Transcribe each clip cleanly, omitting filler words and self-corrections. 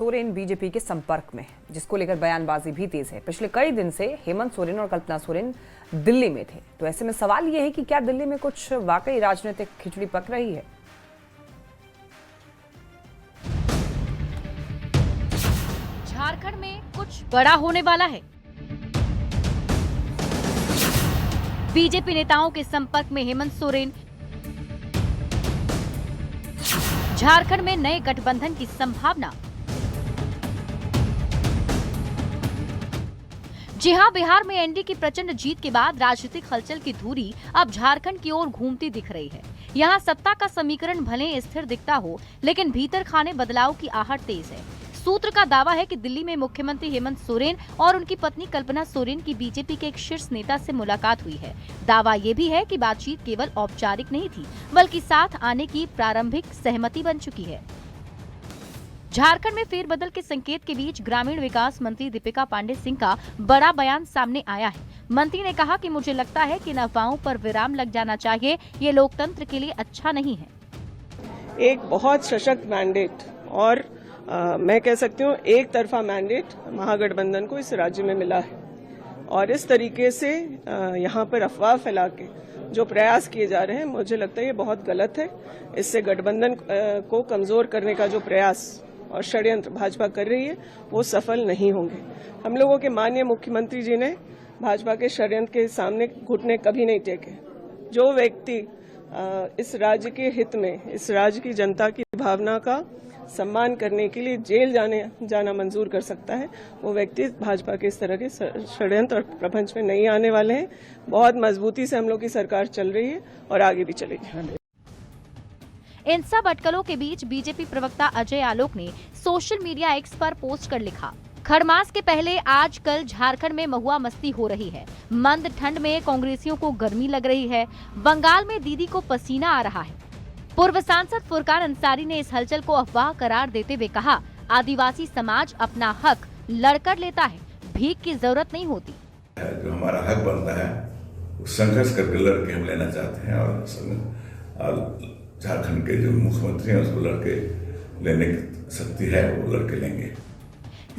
Soren BJP के संपर्क में है, जिसको लेकर बयानबाजी भी तेज है। पिछले कई दिन से हेमंत सोरेन और कल्पना सोरेन दिल्ली में थे, तो ऐसे में सवाल यह है कि क्या दिल्ली में कुछ वाकई राजनीतिक खिचड़ी पक रही है। झारखंड में कुछ बड़ा होने वाला है। बीजेपी नेताओं के संपर्क में हेमंत सोरेन। झारखंड में नए गठबंधन की संभावना। जी हां, बिहार में एनडीए की प्रचंड जीत के बाद राजनीतिक हलचल की धुरी अब झारखंड की ओर घूमती दिख रही है। यहां सत्ता का समीकरण भले स्थिर दिखता हो, लेकिन भीतर खाने बदलाव की आहट तेज है। सूत्र का दावा है कि दिल्ली में मुख्यमंत्री हेमंत सोरेन और उनकी पत्नी कल्पना सोरेन की बीजेपी के एक शीर्ष नेता से मुलाकात हुई है। दावा ये भी है कि बातचीत केवल औपचारिक नहीं थी, बल्कि साथ आने की प्रारंभिक सहमति बन चुकी है। झारखंड में फेरबदल के संकेत के बीच ग्रामीण विकास मंत्री दीपिका पांडे सिंह का बड़ा बयान सामने आया है। मंत्री ने कहा कि मुझे लगता है कि इन अफवाहों पर विराम लग जाना चाहिए, ये लोकतंत्र के लिए अच्छा नहीं है। एक बहुत सशक्त मैंडेट और मैं कह सकती हूँ एक तरफा मैंडेट महागठबंधन को इस राज्य में मिला है, और इस तरीके से यहाँ पर अफवाह फैला के जो प्रयास किए जा रहे हैं, मुझे लगता है ये बहुत गलत है। इससे गठबंधन को कमजोर करने का जो प्रयास और षड्यंत्र भाजपा कर रही है वो सफल नहीं होंगे। हम लोगों के माननीय मुख्यमंत्री जी ने भाजपा के षड्यंत्र के सामने घुटने कभी नहीं टेके। जो व्यक्ति इस राज्य के हित में, इस राज्य की जनता की भावना का सम्मान करने के लिए जेल जाना मंजूर कर सकता है, वो व्यक्ति भाजपा के इस तरह के षड्यंत्र और प्रपंच में नहीं आने वाले हैं। बहुत मजबूती से हम लोग की सरकार चल रही है और आगे भी चलेगी। इन सब अटकलों के बीच बीजेपी प्रवक्ता अजय आलोक ने सोशल मीडिया एक्स पर पोस्ट कर लिखा, खरमास के पहले आजकल झारखंड में महुआ मस्ती हो रही है। मंद ठंड में कांग्रेसियों को गर्मी लग रही है। बंगाल में दीदी को पसीना आ रहा है। पूर्व सांसद फुरकान अंसारी ने इस हलचल को अफवाह करार देते हुए कहा, आदिवासी समाज अपना हक लड़कर लेता है, भीख की जरूरत नहीं होती। जो हमारा हक बनता है उस संघर्ष करके लड़के हम लेना चाहते हैं, और झारखंड के जो मुख्यमंत्री हैं उसको लड़के लेने की शक्ति है, वो लड़के लेंगे।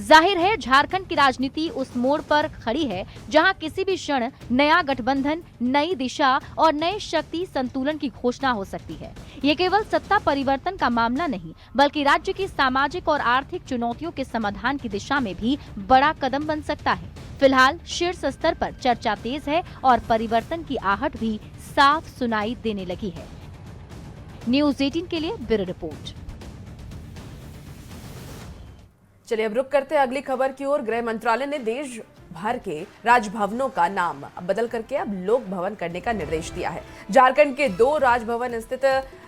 जाहिर है झारखंड की राजनीति उस मोड़ पर खड़ी है जहां किसी भी क्षण नया गठबंधन, नई दिशा और नए शक्ति संतुलन की घोषणा हो सकती है। ये केवल सत्ता परिवर्तन का मामला नहीं, बल्कि राज्य की सामाजिक और आर्थिक चुनौतियों के समाधान की दिशा में भी बड़ा कदम बन सकता है। फिलहाल शीर्ष स्तर पर चर्चा तेज है और परिवर्तन की आहट भी साफ सुनाई देने लगी है। न्यूज़ 18 के लिए ब्यूरो रिपोर्ट। चलिए अब रुक करते हैं अगली खबर की ओर। गृह मंत्रालय ने देश भर के राजभवनों का नाम बदल करके अब लोक भवन करने का निर्देश दिया है। झारखंड के 2 राजभवन स्थित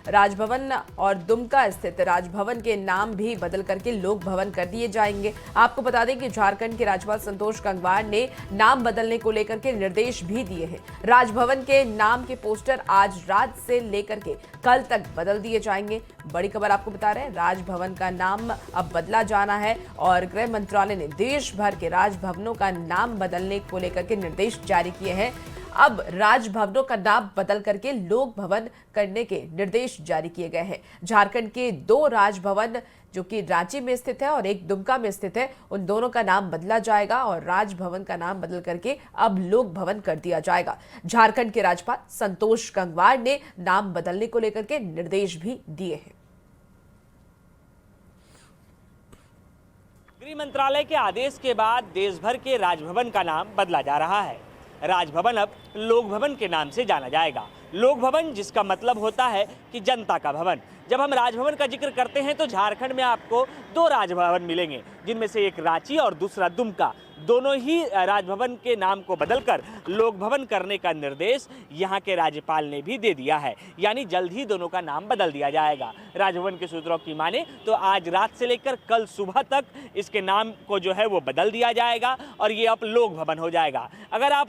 राजभवन और दुमका स्थित राजभवन के नाम भी बदल करके लोक भवन कर दिए जाएंगे। आपको बता दें कि झारखंड के राज्यपाल संतोष गंगवार ने नाम बदलने को लेकर के निर्देश भी दिए हैं। राजभवन के नाम के पोस्टर आज रात से लेकर के कल तक बदल दिए जाएंगे। बड़ी खबर आपको बता रहे हैं, राजभवन का नाम अब बदला जाना है और गृह मंत्रालय ने देश भर के राजभवनों का नाम बदलने को लेकर के निर्देश जारी किए हैं। अब राजभवनों का नाम बदल करके लोक भवन करने के निर्देश जारी किए गए हैं। झारखंड के 2 राजभवन जो कि रांची में स्थित है और एक दुमका में स्थित है, उन दोनों का नाम बदला जाएगा और राजभवन का नाम बदल करके अब लोक भवन कर दिया जाएगा। झारखंड के राज्यपाल संतोष गंगवार ने नाम बदलने को लेकर के निर्देश भी दिए हैं। गृह मंत्रालय के आदेश के बाद देश भर के राजभवन का नाम बदला जा रहा है। राजभवन अब लोक भवन के नाम से जाना जाएगा। लोक भवन जिसका मतलब होता है कि जनता का भवन। जब हम राजभवन का जिक्र करते हैं तो झारखंड में आपको 2 राजभवन मिलेंगे, जिनमें से एक रांची और दूसरा दुमका। दोनों ही राजभवन के नाम को बदलकर लोक भवन करने का निर्देश यहाँ के राज्यपाल ने भी दे दिया है, यानी जल्द ही दोनों का नाम बदल दिया जाएगा। राजभवन के सूत्रों की माने तो आज रात से लेकर कल सुबह तक इसके नाम को जो है वो बदल दिया जाएगा और ये अब लोक भवन हो जाएगा। अगर आप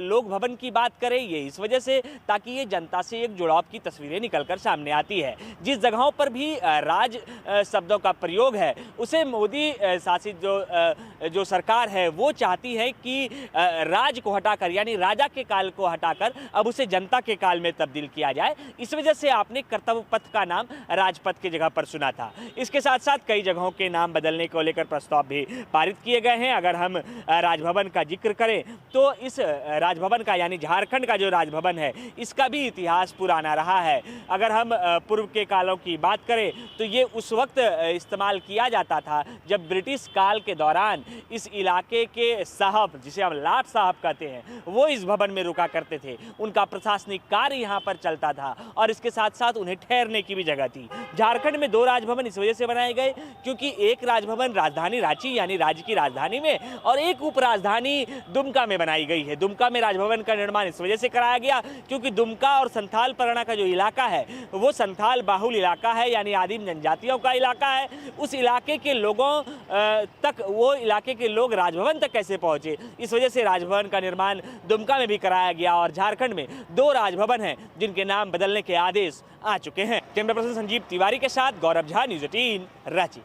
लोक भवन की बात करें, ये इस वजह से ताकि ये जनता से एक जुड़ाव की तस्वीरें निकलकर सामने आती है। जिस जगहों पर भी राज शब्दों का प्रयोग है उसे मोदी शासित जो सरकार है वो चाहती है कि राज को हटाकर यानी राजा के काल को हटाकर अब उसे जनता के काल में तब्दील किया जाए। इस वजह से आपने कर्तव्य पथ का नाम राजपथ की जगह पर सुना था। इसके साथ साथ कई जगहों के नाम बदलने को लेकर प्रस्ताव भी पारित किए गए हैं। अगर हम राजभवन का जिक्र करें तो इस राजभवन का यानी झारखंड का जो राजभवन है इसका भी इतिहास पुराना रहा है। अगर हम पूर्व के कालों की बात करें तो ये उस वक्त इस्तेमाल किया जाता था जब ब्रिटिश काल के दौरान इस इलाके के साहब, जिसे हम लाट साहब कहते हैं, वो इस भवन में रुका करते थे। उनका प्रशासनिक कार्य यहाँ पर चलता था और इसके साथ साथ उन्हें ठहरने की भी जगह थी। झारखंड में 2 राजभवन इस वजह से बनाए गए क्योंकि एक राजभवन राजधानी रांची यानी राज्य की राजधानी में और एक उप राजधानी दुमका में बनाई गई है। दुमका में राजभवन का निर्माण इस वजह से कराया गया क्योंकि दुमका और संथाल परगना का जो इलाका है वो संथाल बाहुल इलाका है यानी आदिम जनजातियों का इलाका है। उस इलाके के लोगों तक, वो इलाके के लोग राजभवन तक कैसे पहुंचे, इस वजह से राजभवन का निर्माण दुमका में भी कराया गया और झारखंड में 2 राजभवन हैं जिनके नाम बदलने के आदेश आ चुके हैं। कैमरा पर्सन संजीव तिवारी के साथ गौरव झा, न्यूज़ 18 रांची।